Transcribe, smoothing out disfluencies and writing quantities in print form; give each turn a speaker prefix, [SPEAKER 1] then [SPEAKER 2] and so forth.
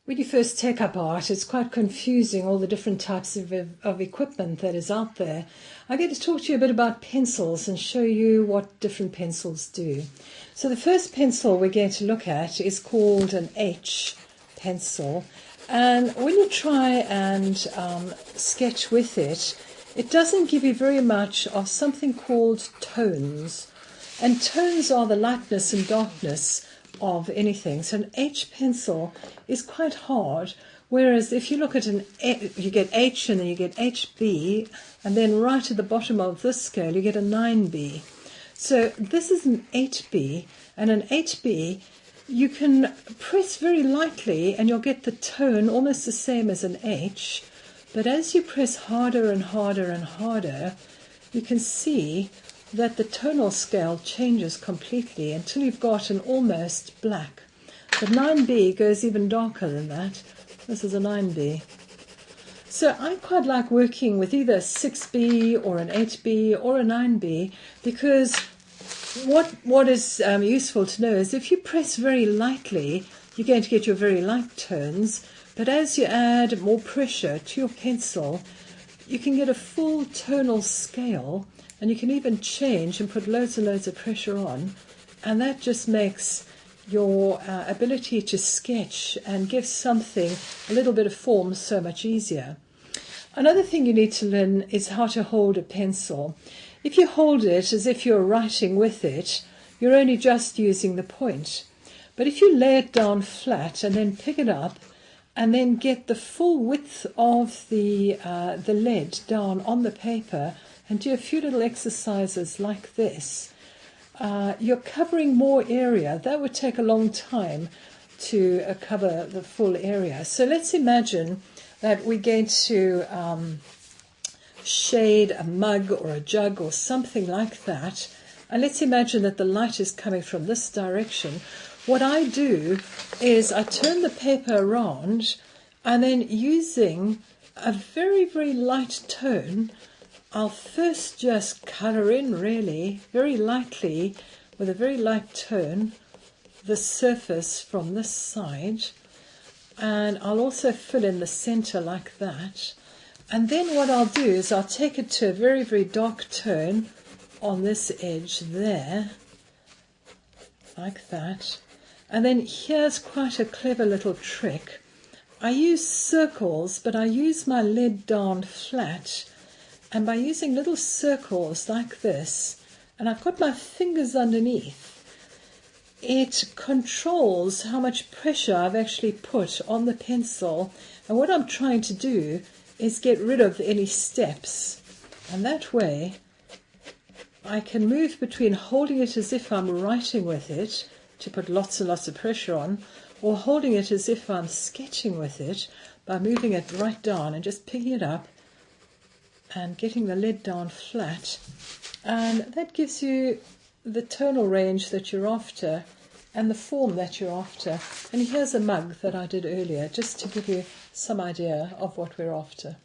[SPEAKER 1] When you first take up art, it's quite confusing, all the different types of equipment that is out there. I'm going to talk to you a bit about pencils and show you what different pencils do. So the first pencil we're going to look at is called an H pencil. And when you try and sketch with it, it doesn't give you very much of something called tones. And tones are the lightness and darkness of anything. So an H pencil is quite hard, whereas if you look at you get H and then you get HB, and then right at the bottom of this scale you get a 9B. So this is an 8B, and an 8B you can press very lightly and you'll get the tone almost the same as an H, but as you press harder and harder and harder, you can see that the tonal scale changes completely until you've got an almost black. The 9B goes even darker than that. This is a 9B. So I quite like working with either a 6B or an 8B or a 9B, because what is useful to know is if you press very lightly, you're going to get your very light tones, but as you add more pressure to your pencil, you can get a full tonal scale, and you can even change and put loads and loads of pressure on, and that just makes your ability to sketch and give something a little bit of form so much easier. Another thing you need to learn is how to hold a pencil. If you hold it as if you're writing with it, you're only just using the point. But if you lay it down flat and then pick it up and then get the full width of the lead down on the paper and do a few little exercises like this, you're covering more area. That would take a long time to cover the full area. So let's imagine that we're going to shade a mug or a jug or something like that. And let's imagine that the light is coming from this direction. What I do is I turn the paper around, and then using a very, very light tone, I'll first just colour in really, very lightly, with a very light tone, the surface from this side. And I'll also fill in the centre like that. And then what I'll do is I'll take it to a very, very dark tone on this edge there, like that. And then here's quite a clever little trick. I use circles, but I use my lead down flat. And by using little circles like this, and I've got my fingers underneath, it controls how much pressure I've actually put on the pencil. And what I'm trying to do is get rid of any steps. And that way, I can move between holding it as if I'm writing with it to put lots and lots of pressure on, or holding it as if I'm sketching with it by moving it right down and just picking it up and getting the lead down flat. And that gives you the tonal range that you're after and the form that you're after. And here's a mug that I did earlier, just to give you some idea of what we're after.